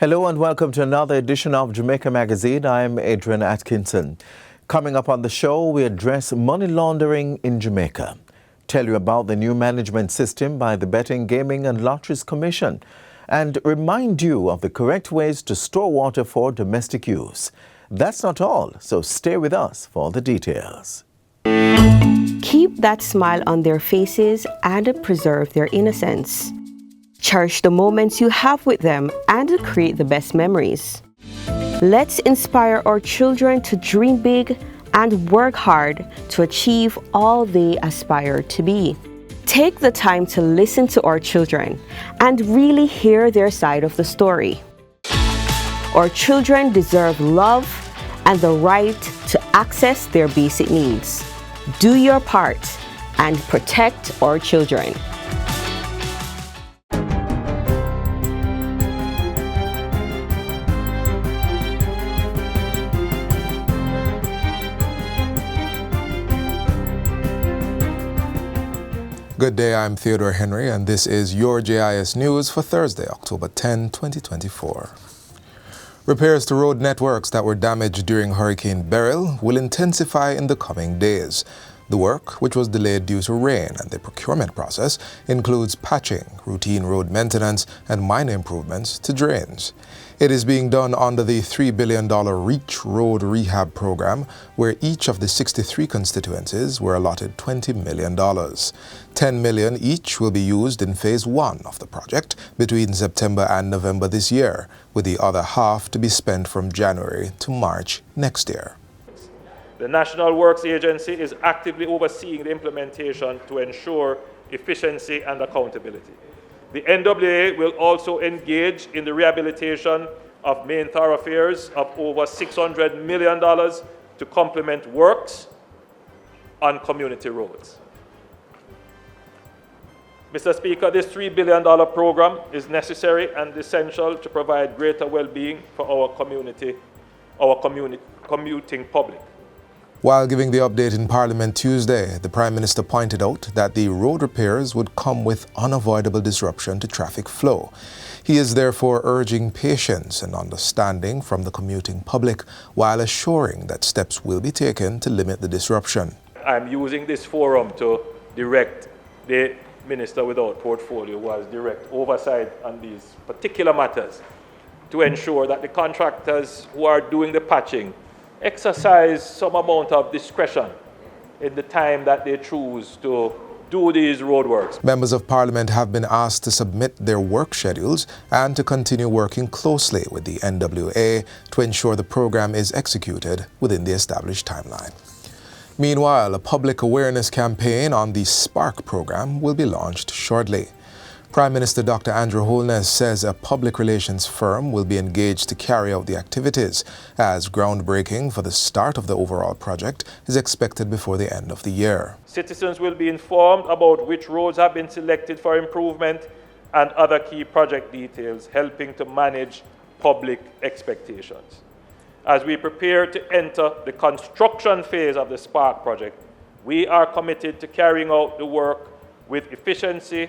Hello and welcome to another edition of Jamaica Magazine. I'm Adrian Atkinson. Coming up on the show, we address money laundering in Jamaica. Tell you about the new management system by the Betting, Gaming and Lotteries Commission. And remind you of the correct ways to store water for domestic use. That's not all, so stay with us for the details. Keep that smile on their faces and preserve their innocence. Cherish the moments you have with them and create the best memories. Let's inspire our children to dream big and work hard to achieve all they aspire to be. Take the time to listen to our children and really hear their side of the story. Our children deserve love and the right to access their basic needs. Do your part and protect our children. Good day, I'm Theodore Henry, and this is your JIS News for Thursday, October 10, 2024. Repairs to road networks that were damaged during Hurricane Beryl will intensify in the coming days. The work, which was delayed due to rain and the procurement process, includes patching, routine road maintenance, and minor improvements to drains. It is being done under the $3 billion REACH Road Rehab Program, where each of the 63 constituencies were allotted $20 million. $10 million each will be used in Phase 1 of the project between September and November this year, with the other half to be spent from January to March next year. The National Works Agency is actively overseeing the implementation to ensure efficiency and accountability. The NWA will also engage in the rehabilitation of main thoroughfares of over $600 million to complement works on community roads. Mr. Speaker, this $3 billion program is necessary and essential to provide greater well-being for our commuting public. While giving the update in Parliament Tuesday, the Prime Minister pointed out that the road repairs would come with unavoidable disruption to traffic flow. He is therefore urging patience and understanding from the commuting public while assuring that steps will be taken to limit the disruption. I'm using this forum to direct the Minister without portfolio, who has direct oversight on these particular matters, to ensure that the contractors who are doing the patching exercise some amount of discretion in the time that they choose to do these roadworks. Members of Parliament have been asked to submit their work schedules and to continue working closely with the NWA to ensure the program is executed within the established timeline. Meanwhile, a public awareness campaign on the SPARK program will be launched shortly. Prime Minister Dr. Andrew Holness says a public relations firm will be engaged to carry out the activities, as groundbreaking for the start of the overall project is expected before the end of the year. Citizens will be informed about which roads have been selected for improvement and other key project details, helping to manage public expectations. As we prepare to enter the construction phase of the SPARK project, we are committed to carrying out the work with efficiency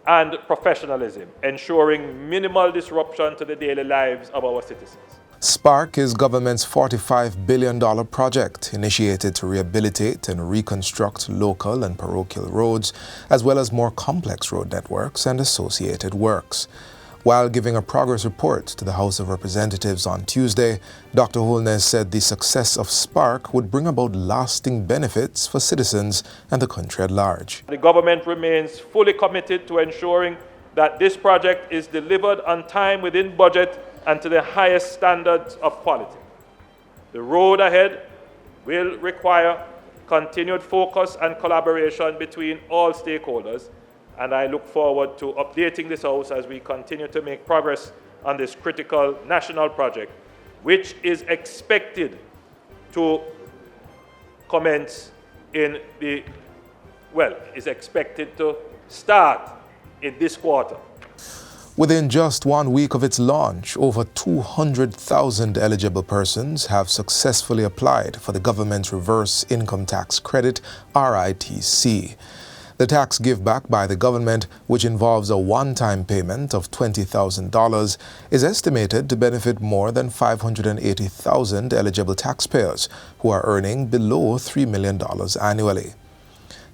and professionalism, ensuring minimal disruption to the daily lives of our citizens. SPARK is government's $45 billion project initiated to rehabilitate and reconstruct local and parochial roads, as well as more complex road networks and associated works. While giving a progress report to the House of Representatives on Tuesday, Dr. Holness said the success of SPARK would bring about lasting benefits for citizens and the country at large. The government remains fully committed to ensuring that this project is delivered on time, within budget, and to the highest standards of quality. The road ahead will require continued focus and collaboration between all stakeholders, and I look forward to updating this House as we continue to make progress on this critical national project, which is expected to commence is expected to start in this quarter. Within just 1 week of its launch, over 200,000 eligible persons have successfully applied for the government's Reverse Income Tax Credit, RITC. The tax giveback by the government, which involves a one-time payment of $20,000, is estimated to benefit more than 580,000 eligible taxpayers who are earning below $3 million annually.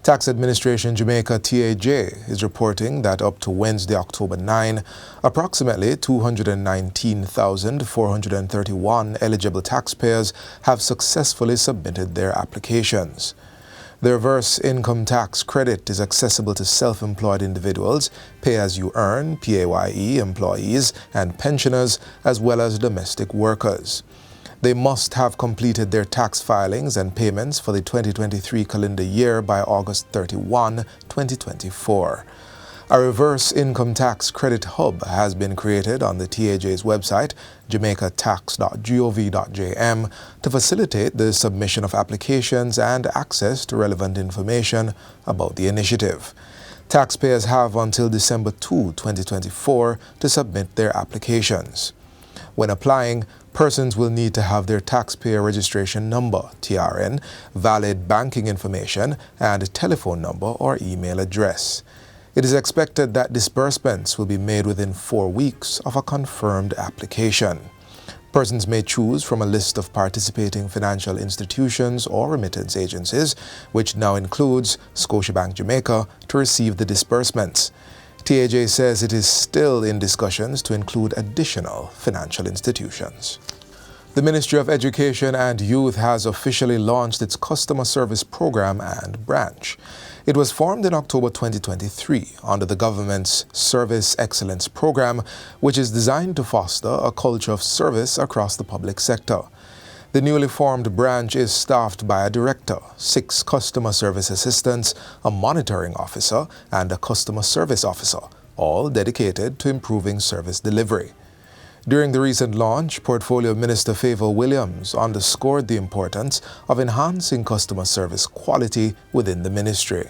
Tax Administration Jamaica TAJ is reporting that up to Wednesday, October 9, approximately 219,431 eligible taxpayers have successfully submitted their applications. The reverse income tax credit is accessible to self-employed individuals, pay-as-you-earn, PAYE employees, and pensioners, as well as domestic workers. They must have completed their tax filings and payments for the 2023 calendar year by August 31, 2024. A reverse income tax credit hub has been created on the TAJ's website, jamaicatax.gov.jm, to facilitate the submission of applications and access to relevant information about the initiative. Taxpayers have until December 2, 2024 to submit their applications. When applying, persons will need to have their taxpayer registration number, TRN, valid banking information, and a telephone number or email address. It is expected that disbursements will be made within 4 weeks of a confirmed application. Persons may choose from a list of participating financial institutions or remittance agencies, which now includes Scotiabank Jamaica, to receive the disbursements. TAJ says it is still in discussions to include additional financial institutions. The Ministry of Education and Youth has officially launched its customer service program and branch. It was formed in October 2023 under the government's Service Excellence Program, which is designed to foster a culture of service across the public sector. The newly formed branch is staffed by a director, 6 customer service assistants, a monitoring officer, and a customer service officer, all dedicated to improving service delivery. During the recent launch, Portfolio Minister Favour Williams underscored the importance of enhancing customer service quality within the ministry.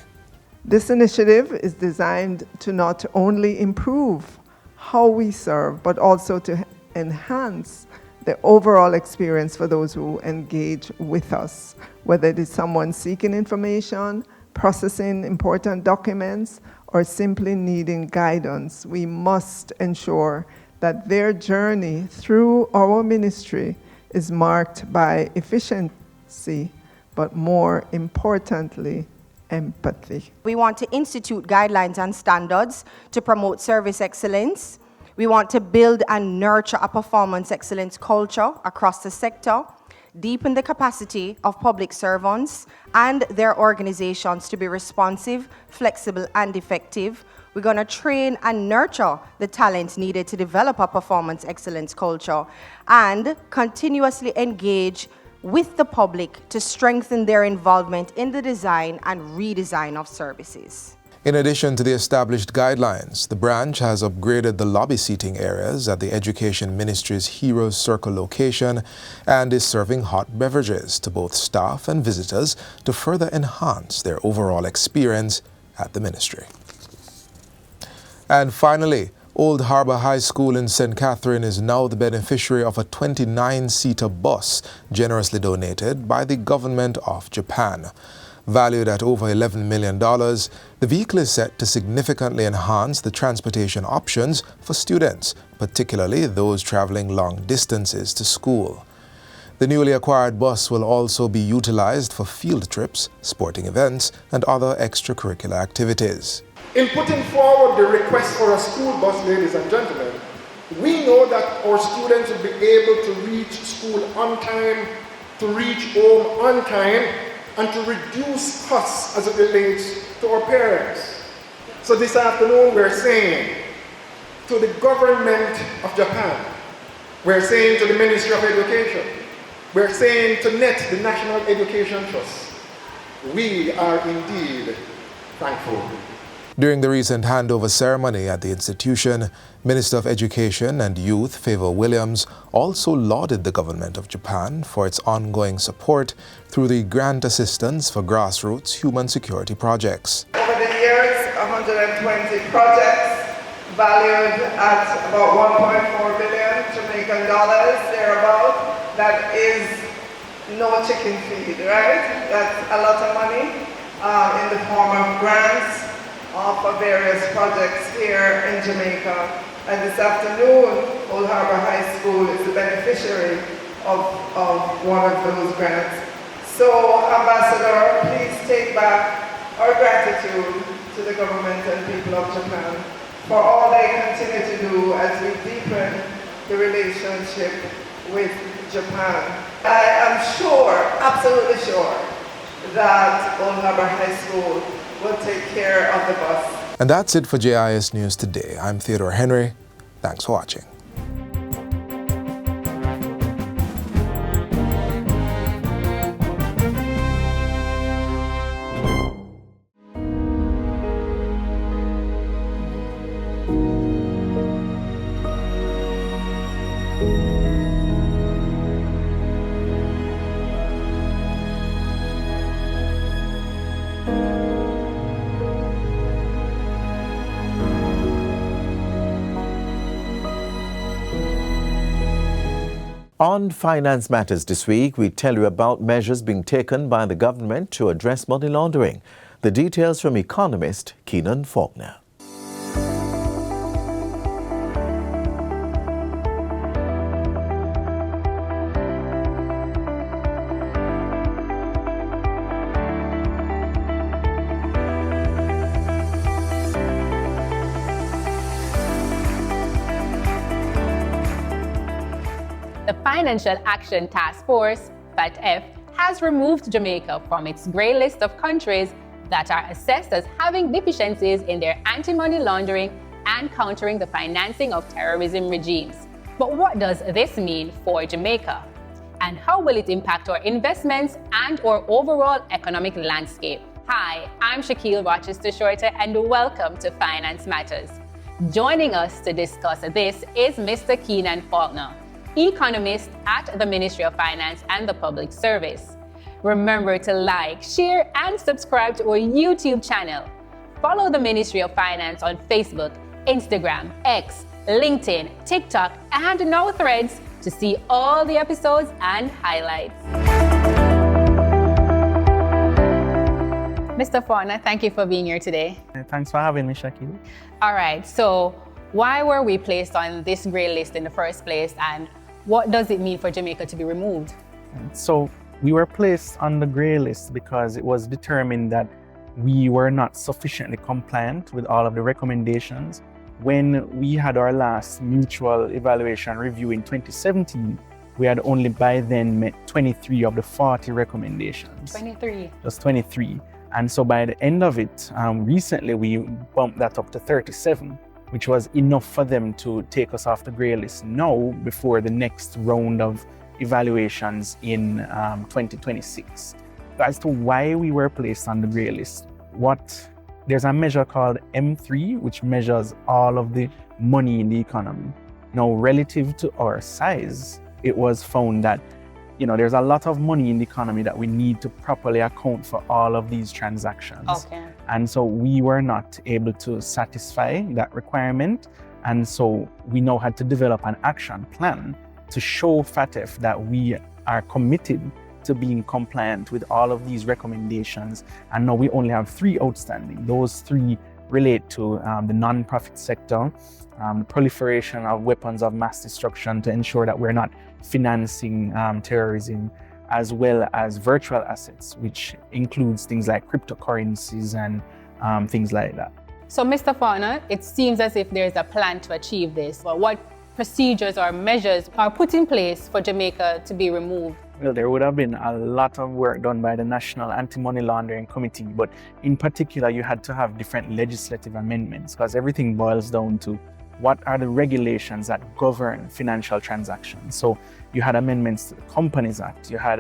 This initiative is designed to not only improve how we serve, but also to enhance the overall experience for those who engage with us, whether it is someone seeking information, processing important documents, or simply needing guidance. We must ensure that their journey through our ministry is marked by efficiency, but more importantly, empathy. We want to institute guidelines and standards to promote service excellence. We want to build and nurture a performance excellence culture across the sector, deepen the capacity of public servants and their organizations to be responsive, flexible, and effective. We're going to train and nurture the talents needed to develop a performance excellence culture and continuously engage with the public to strengthen their involvement in the design and redesign of services. In addition to the established guidelines, the branch has upgraded the lobby seating areas at the Education Ministry's Heroes Circle location and is serving hot beverages to both staff and visitors to further enhance their overall experience at the ministry. And finally, Old Harbour High School in St. Catherine is now the beneficiary of a 29-seater bus generously donated by the government of Japan. Valued at over $11 million, the vehicle is set to significantly enhance the transportation options for students, particularly those traveling long distances to school. The newly acquired bus will also be utilized for field trips, sporting events, and other extracurricular activities. In putting forward the request for a school bus, ladies and gentlemen, we know that our students will be able to reach school on time, to reach home on time, and to reduce costs as it relates to our parents. So this afternoon we're saying to the government of Japan, we're saying to the Ministry of Education, we're saying to NET, the National Education Trust, we are indeed thankful. During the recent handover ceremony at the institution, Minister of Education and Youth Favour Williams also lauded the government of Japan for its ongoing support through the grant assistance for grassroots human security projects. Over the years, 120 projects valued at about 1.4 billion Jamaican dollars, thereabout. That is no chicken feed, right? That's a lot of money in the form of grants, for various projects here in Jamaica. And this afternoon, Old Harbour High School is the beneficiary of one of those grants. So, Ambassador, please take back our gratitude to the government and people of Japan for all they continue to do as we deepen the relationship with Japan. I am sure, absolutely sure, that Old Harbour High School will take care of the bus. And that's it for JIS News today. I'm Theodore Henry. Thanks for watching. On Finance Matters this week, we tell you about measures being taken by the government to address money laundering. The details from economist Keenan Faulkner. The Financial Action Task Force, FATF, has removed Jamaica from its grey list of countries that are assessed as having deficiencies in their anti-money laundering and countering the financing of terrorism regimes. But what does this mean for Jamaica? And how will it impact our investments and our overall economic landscape? Hi, I'm Shaquille Rochester Shorter and welcome to Finance Matters. Joining us to discuss this is Mr. Keenan Faulkner, economist at the Ministry of Finance and the Public Service. Remember to like, share, and subscribe to our YouTube channel. Follow the Ministry of Finance on Facebook, Instagram, X, LinkedIn, TikTok, and now Threads to see all the episodes and highlights. Mr. Faulkner, thank you for being here today. Thanks for having me, Shaquille. All right, so why were we placed on this grey list in the first place, and what does it mean for Jamaica to be removed? So we were placed on the grey list because it was determined that we were not sufficiently compliant with all of the recommendations. When we had our last mutual evaluation review in 2017, we had only by then met 23 of the 40 recommendations. 23? Just 23. And so by the end of it, recently we bumped that up to 37. Which was enough for them to take us off the grey list now before the next round of evaluations in 2026. As to why we were placed on the grey list, there's a measure called M3, which measures all of the money in the economy. Now, relative to our size, it was found that there's a lot of money in the economy that we need to properly account for all of these transactions. Okay. And so we were not able to satisfy that requirement. And so we now had to develop an action plan to show FATF that we are committed to being compliant with all of these recommendations. And now we only have 3 outstanding. Those 3 relate to the non-profit sector, the proliferation of weapons of mass destruction to ensure that we're not financing terrorism, as well as virtual assets, which includes things like cryptocurrencies and things like that. So, Mr. Faulkner, it seems as if there's a plan to achieve this. But what procedures or measures are put in place for Jamaica to be removed? Well, there would have been a lot of work done by the National Anti-Money Laundering Committee, but in particular, you had to have different legislative amendments because everything boils down to what are the regulations that govern financial transactions. So you had amendments to the Companies Act, you had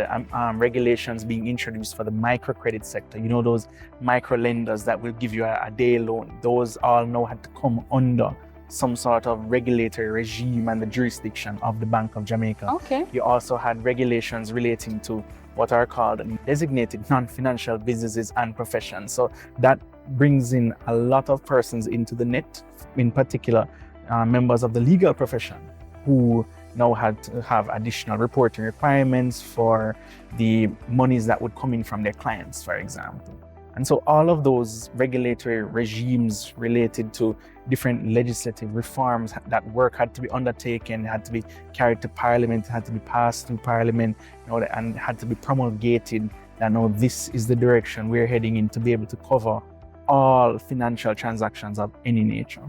regulations being introduced for the microcredit sector, those micro lenders that will give you a day loan. Those all now had to come under some sort of regulatory regime and the jurisdiction of the Bank of Jamaica. Okay. You also had regulations relating to what are called designated non-financial businesses and professions. So that brings in a lot of persons into the net, in particular members of the legal profession who now had to have additional reporting requirements for the monies that would come in from their clients, for example. And so all of those regulatory regimes related to different legislative reforms, that work had to be undertaken, had to be carried to Parliament, had to be passed through Parliament, and had to be promulgated. That now this is the direction we're heading in to be able to cover all financial transactions of any nature.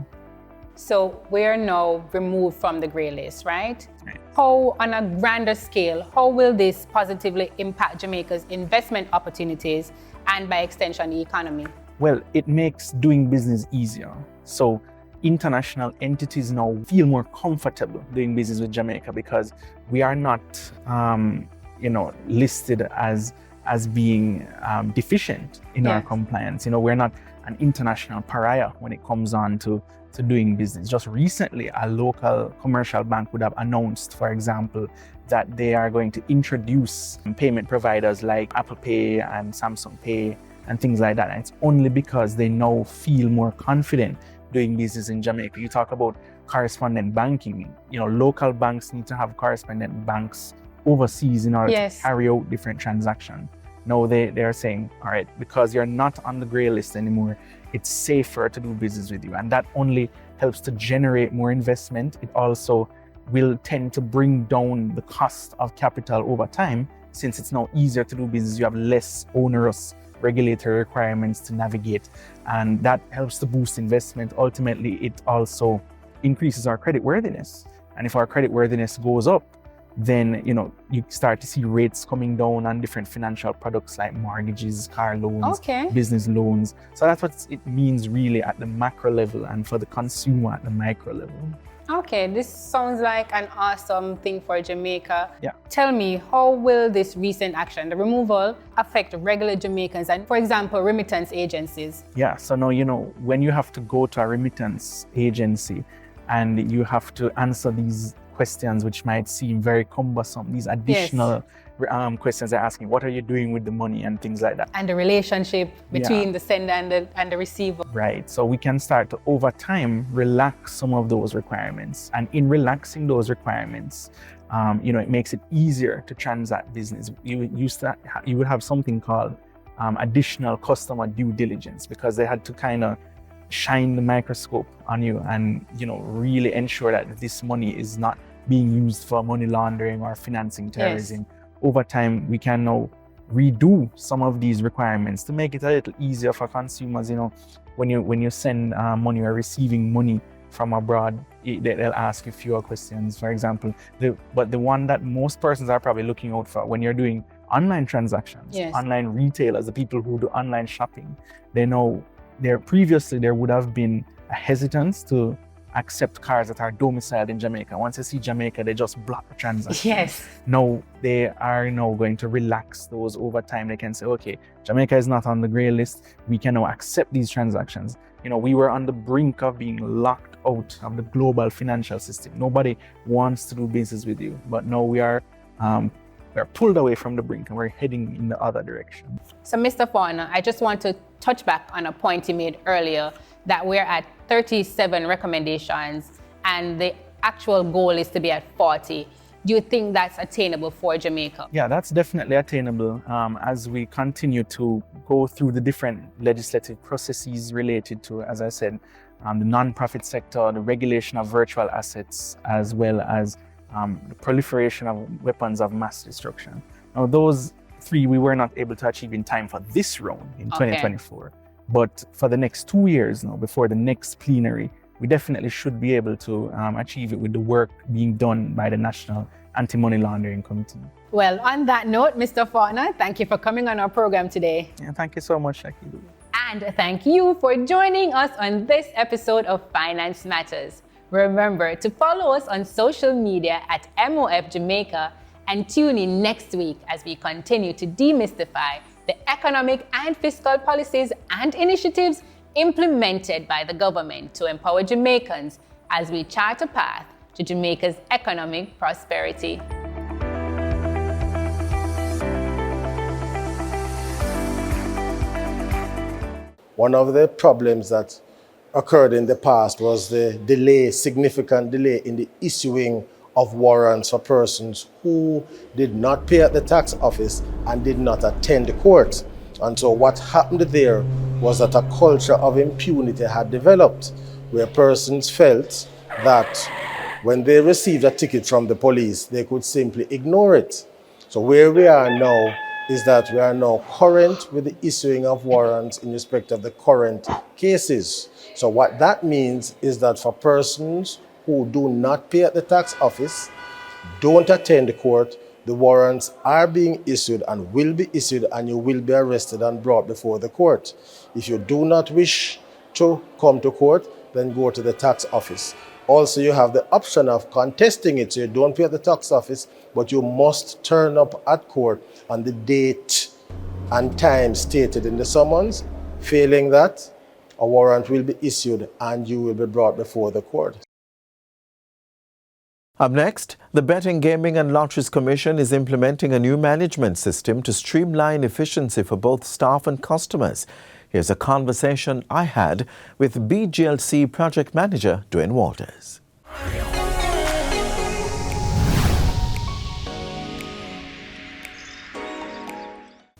So we're now removed from the grey list, right? How, on a grander scale, how will this positively impact Jamaica's investment opportunities and by extension the economy? Well, it makes doing business easier. So international entities now feel more comfortable doing business with Jamaica because we are not, listed as being deficient in our compliance. We're not an international pariah when it comes on to doing business. Just recently, a local commercial bank would have announced, for example, that they are going to introduce payment providers like Apple Pay and Samsung Pay and things like that. And it's only because they now feel more confident doing business in Jamaica. You talk about correspondent banking. Local banks need to have correspondent banks overseas in order to carry out different transactions. Now they're saying, all right, because you're not on the grey list anymore, it's safer to do business with you. And that only helps to generate more investment. It also will tend to bring down the cost of capital over time. Since it's now easier to do business, you have less onerous regulatory requirements to navigate. And that helps to boost investment. Ultimately, it also increases our credit worthiness. And if our credit worthiness goes up, then you start to see rates coming down on different financial products like mortgages, car loans, business loans. So that's what it means really at the macro level and for the consumer at the micro level. Okay, this sounds like an awesome thing for Jamaica. Yeah. Tell me, how will this recent action, the removal, affect regular Jamaicans and, for example, remittance agencies? Yeah, so now, when you have to go to a remittance agency and you have to answer these questions which might seem very cumbersome, these additional questions they're asking, what are you doing with the money and things like that. And the relationship between the sender and the receiver. Right, so we can start to, over time, relax some of those requirements. And in relaxing those requirements, it makes it easier to transact business. You would have something called additional customer due diligence because they had to kind of shine the microscope on you and really ensure that this money is not being used for money laundering or financing terrorism. Over time, we can now redo some of these requirements to make it a little easier for consumers. When you send money or receiving money from abroad, they'll ask you fewer questions. For example, but the one that most persons are probably looking out for when you're doing online transactions, online retailers, the people who do online shopping, they know previously there would have been a hesitance to accept cards that are domiciled in Jamaica. Once they see Jamaica, they just block the transaction. Yes. Now they are going to relax those over time. They can say, okay, Jamaica is not on the grey list. We can now accept these transactions. We were on the brink of being locked out of the global financial system. Nobody wants to do business with you, but now we're pulled away from the brink and we're heading in the other direction. So Mr. Fauna, I just want to touch back on a point you made earlier that we're at 37 recommendations and the actual goal is to be at 40. Do you think that's attainable for Jamaica? Yeah, that's definitely attainable as we continue to go through the different legislative processes related to, as I said, the non-profit sector, the regulation of virtual assets, as well as the proliferation of weapons of mass destruction. Now, those three we were not able to achieve in time for this round in 2024. But for the next 2 years now, before the next plenary, we definitely should be able to achieve it with the work being done by the National Anti-Money Laundering Committee. Well, on that note, Mr. Fauna, thank you for coming on our program today. Yeah, thank you so much, Shaki. And thank you for joining us on this episode of Finance Matters. Remember to follow us on social media at MOF Jamaica and tune in next week as we continue to demystify the economic and fiscal policies and initiatives implemented by the government to empower Jamaicans as we chart a path to Jamaica's economic prosperity. One of the problems that occurred in the past was the significant delay in the issuing of warrants for persons who did not pay at the tax office and did not attend the court. And so what happened there was that a culture of impunity had developed, where persons felt that when they received a ticket from the police, they could simply ignore it. So where we are now is that we are now current with the issuing of warrants in respect of the current cases. So what that means is that for persons who do not pay at the tax office, don't attend the court, the warrants are being issued and will be issued, and you will be arrested and brought before the court. If you do not wish to come to court, then go to the tax office. Also, you have the option of contesting it, so you don't pay at the tax office, but you must turn up at court on the date and time stated in the summons. Failing that, a warrant will be issued and you will be brought before the court. Up next, the Betting, Gaming and Lotteries Commission is implementing a new management system to streamline efficiency for both staff and customers. Here's a conversation I had with BGLC Project Manager Dwayne Walters.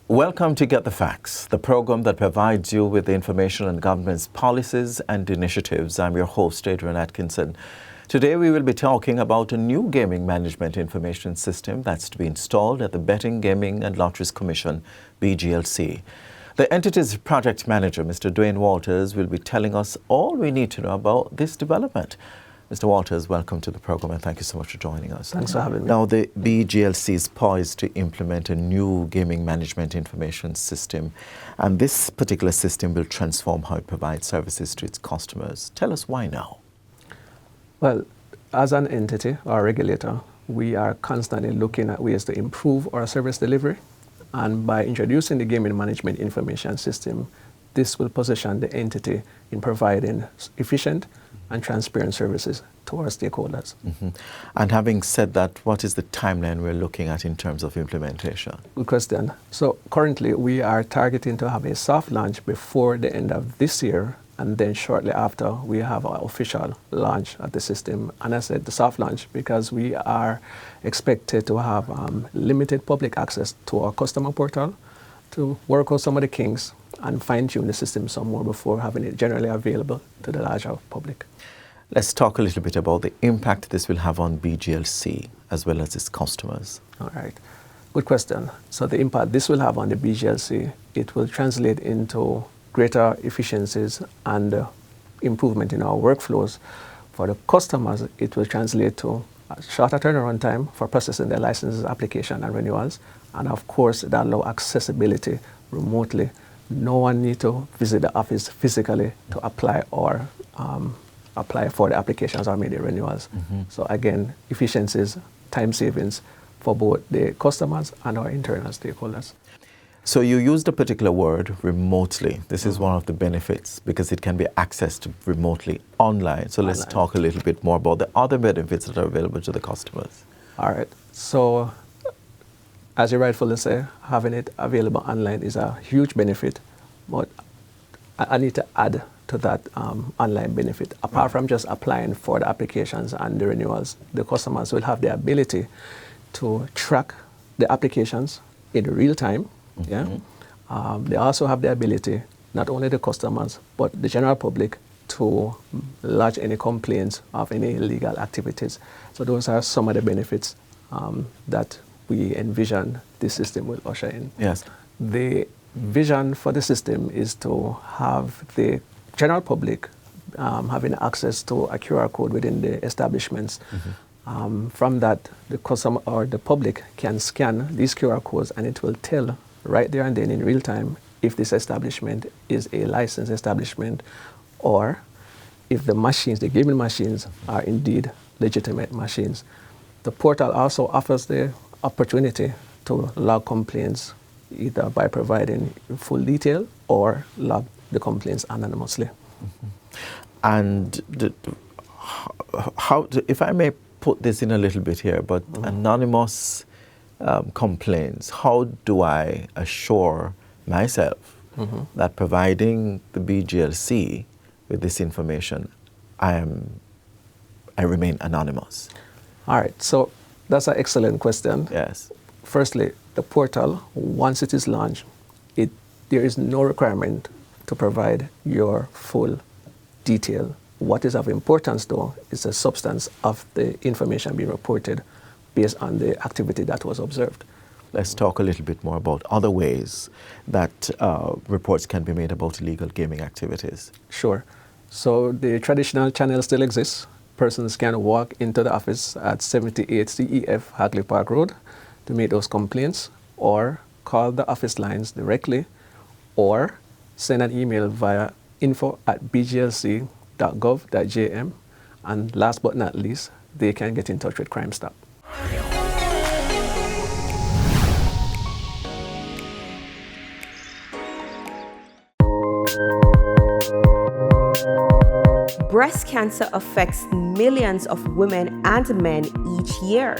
Welcome to Get the Facts, the program that provides you with the information on government's policies and initiatives. I'm your host, Adrian Atkinson. Today we will be talking about a new gaming management information system that's to be installed at the Betting, Gaming and Lotteries Commission, BGLC. The entity's project manager, Mr. Dwayne Walters, will be telling us all we need to know about this development. Mr. Walters, welcome to the program and thank you so much for joining us. Thanks for having me. Now, the BGLC is poised to implement a new gaming management information system, and this particular system will transform how it provides services to its customers. Tell us why now. Well, as an entity or regulator, we are constantly looking at ways to improve our service delivery. And by introducing the gaming management information system, this will position the entity in providing efficient and transparent services to our stakeholders. Mm-hmm. And having said that, what is the timeline we're looking at in terms of implementation? Good question. So currently we are targeting to have a soft launch before the end of this year, and then shortly after we have our official launch of the system. And I said the soft launch because we are expected to have limited public access to our customer portal to work out some of the kinks and fine-tune the system some more before having it generally available to the larger public. Let's talk a little bit about the impact this will have on BGLC as well as its customers. All right. Good question. So the impact this will have on the BGLC, it will translate into greater efficiencies and improvement in our workflows. For the customers, it will translate to a shorter turnaround time for processing their licenses, application and renewals. And of course, that allows accessibility remotely. No one needs to visit the office physically to apply or apply for the applications or media renewals. Mm-hmm. So again, efficiencies, time savings for both the customers and our internal stakeholders. So you used a particular word, remotely. This is one of the benefits because it can be accessed remotely online. So let's talk a little bit more about the other benefits that are available to the customers. All right. So as you rightfully say, having it available online is a huge benefit, but I need to add to that online benefit. Apart from just applying for the applications and the renewals, the customers will have the ability to track the applications in real time. Mm-hmm. Yeah. They also have the ability, not only the customers, but the general public to lodge any complaints of any illegal activities. So those are some of the benefits that we envision this system will usher in. Yes. The vision for the system is to have the general public having access to a QR code within the establishments. Mm-hmm. From that, the customer or the public can scan these QR codes and it will tell right there and then in real time if this establishment is a licensed establishment or if the machines, the gaming machines, are indeed legitimate machines. The portal also offers the opportunity to log complaints either by providing full detail or log the complaints anonymously. Mm-hmm. And if I may put this in a little bit here, but anonymous complaints, how do I assure myself that providing the BGLC with this information, I remain anonymous? All right, so that's an excellent question. Yes. Firstly, the portal, once it is launched, it there is no requirement to provide your full detail. What is of importance, though, is the substance of the information being reported based on the activity that was observed. Let's talk a little bit more about other ways that reports can be made about illegal gaming activities. Sure. So the traditional channel still exists. Persons can walk into the office at 78 CEF Hagley Park Road to make those complaints, or call the office lines directly, or send an email via info@bglc.gov.jm, and last but not least, they can get in touch with Crime Stop. Breast cancer affects millions of women and men each year.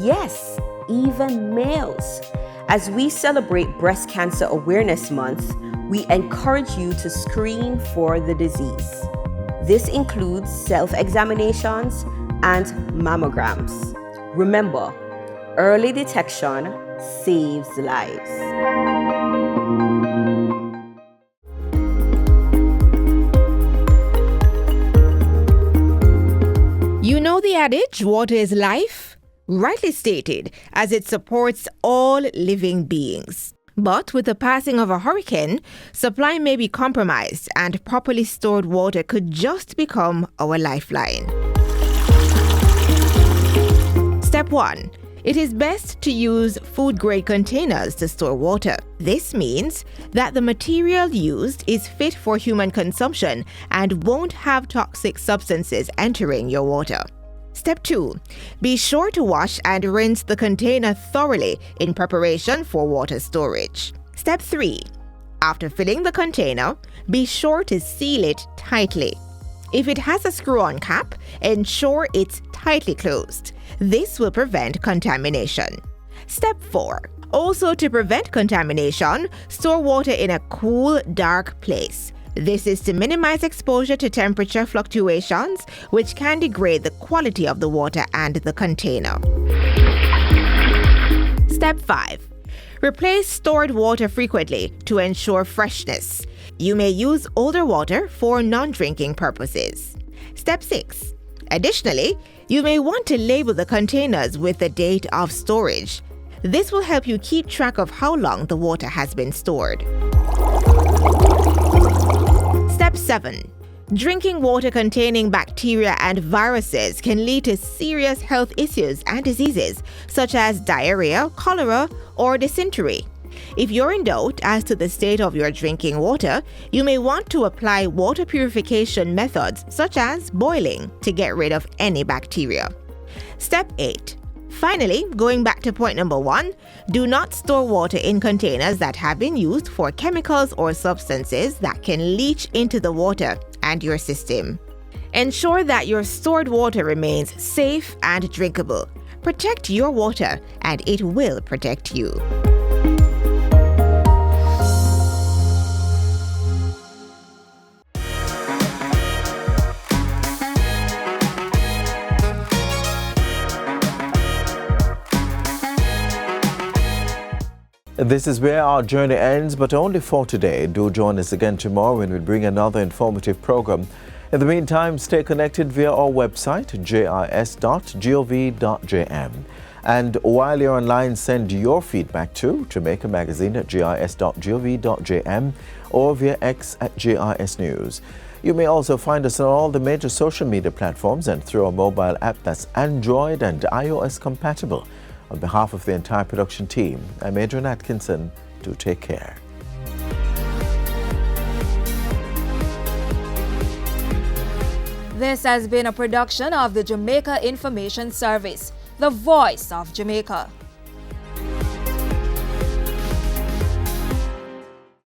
Yes, even males. As we celebrate Breast Cancer Awareness Month, we encourage you to screen for the disease. This includes self-examinations and mammograms. Remember, early detection saves lives. You know the adage, water is life? Rightly stated, as it supports all living beings. But with the passing of a hurricane, supply may be compromised and properly stored water could just become our lifeline. Step 1. It is best to use food-grade containers to store water. This means that the material used is fit for human consumption and won't have toxic substances entering your water. Step 2. Be sure to wash and rinse the container thoroughly in preparation for water storage. Step 3. After filling the container, be sure to seal it tightly. If it has a screw-on cap, ensure it's tightly closed. This will prevent contamination. Step 4. Also, to prevent contamination, store water in a cool, dark place. This is to minimize exposure to temperature fluctuations, which can degrade the quality of the water and the container. Step 5. Replace stored water frequently to ensure freshness. You may use older water for non-drinking purposes. Step 6. Additionally, you may want to label the containers with the date of storage. This will help you keep track of how long the water has been stored. Step 7. Drinking water containing bacteria and viruses can lead to serious health issues and diseases such as diarrhea, cholera, or dysentery. If you're in doubt as to the state of your drinking water, you may want to apply water purification methods such as boiling to get rid of any bacteria. Step 8. Finally, going back to point number 1, do not store water in containers that have been used for chemicals or substances that can leach into the water and your system. Ensure that your stored water remains safe and drinkable. Protect your water, and it will protect you. This is where our journey ends, but only for today. Do join us again tomorrow when we bring another informative program. In the meantime, stay connected via our website, jis.gov.jm. And while you're online, send your feedback to Jamaica Magazine at jis.gov.jm or via X at JIS News. You may also find us on all the major social media platforms and through our mobile app that's Android and iOS compatible. On behalf of the entire production team, I'm Adrian Atkinson. Do take care. This has been a production of the Jamaica Information Service, the voice of Jamaica.